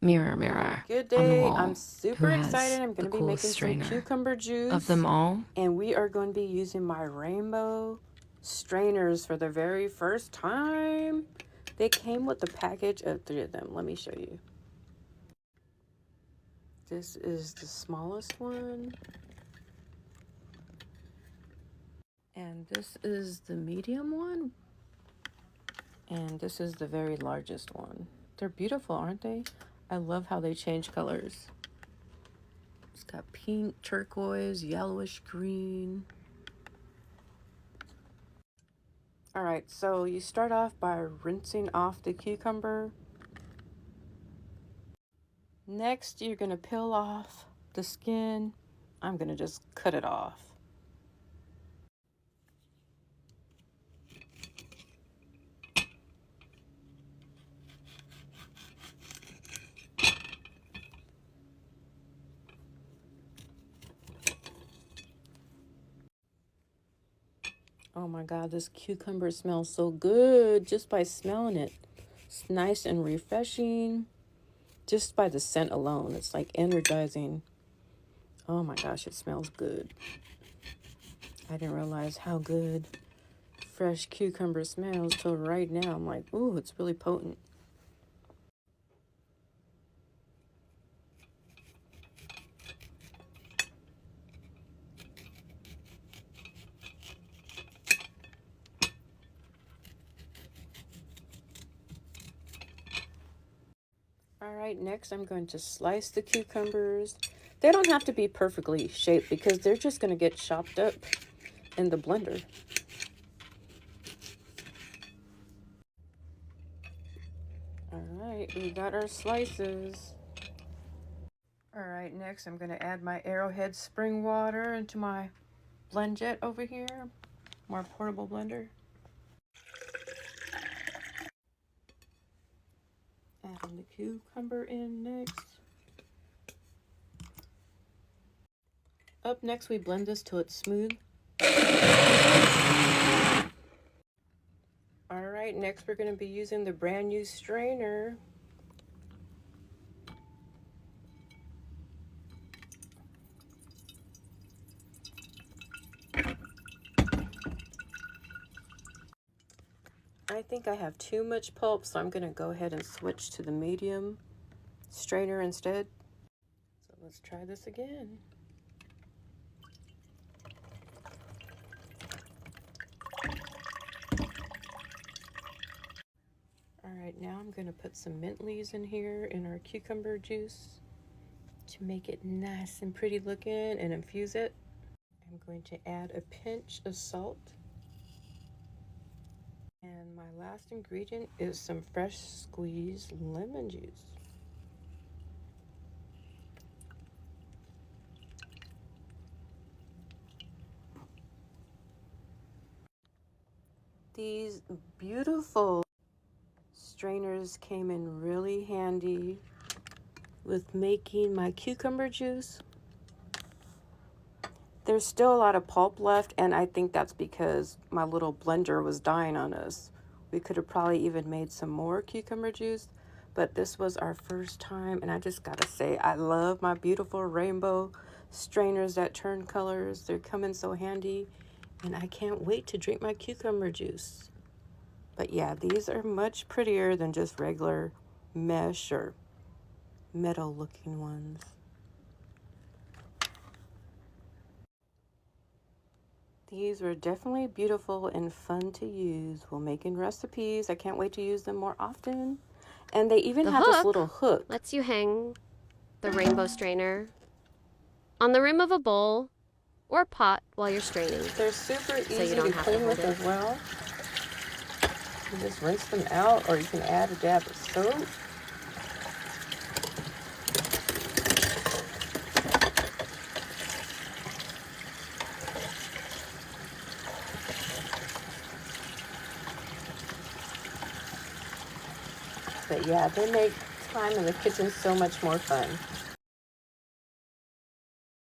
Mirror, mirror Good on the day. I'm wall, who super excited. has I'm the going to be coolest making some strainer cucumber of juice, them all? and we are going to be using my rainbow strainers for the very first time. They came with a package of 3 of them. Let me show you. This is the smallest one, and this is the medium one, and this is the very largest one. They're beautiful, aren't they? I love how they change colors. It's got pink, turquoise, yellowish green. All right, so you start off by rinsing off the cucumber. Next, you're gonna peel off the skin. I'm gonna just cut it off. Oh my God, this cucumber smells so good just by smelling it. It's nice and refreshing just by the scent alone. It's like energizing. Oh my gosh, it smells good. I didn't realize how good fresh cucumber smells till right now. I'm like, ooh, it's really potent. All right, next I'm going to slice the cucumbers. They don't have to be perfectly shaped because they're just going to get chopped up in the blender. All right, we got our slices. All right, next I'm going to add my Arrowhead spring water into my BlendJet over here, my portable blender. Adding the cucumber in next. Up next, we blend this till it's smooth. All right, next we're going to be using the brand new strainer. I think I have too much pulp, so I'm going to go ahead and switch to the medium strainer instead. So let's try this again. All right, now I'm going to put some mint leaves in here in our cucumber juice to make it nice and pretty looking and infuse it. I'm going to add a pinch of salt. And my last ingredient is some fresh squeezed lemon juice. These beautiful strainers came in really handy with making my cucumber juice. There's still a lot of pulp left, and I think that's because my little blender was dying on us. We could have probably even made some more cucumber juice, but this was our first time, and I just gotta say, I love my beautiful rainbow strainers that turn colors. They're coming so handy, and I can't wait to drink my cucumber juice. But yeah, these are much prettier than just regular mesh or metal looking ones. These were definitely beautiful and fun to use while making recipes. I can't wait to use them more often. And they even The have this hook little hook. lets you hang the rainbow strainer on the rim of a bowl or pot while you're straining. They're super So you easy don't to have to clean hold with it. as well. You just rinse them out, or you can add a dab of soap. But yeah, they make time in the kitchen so much more fun.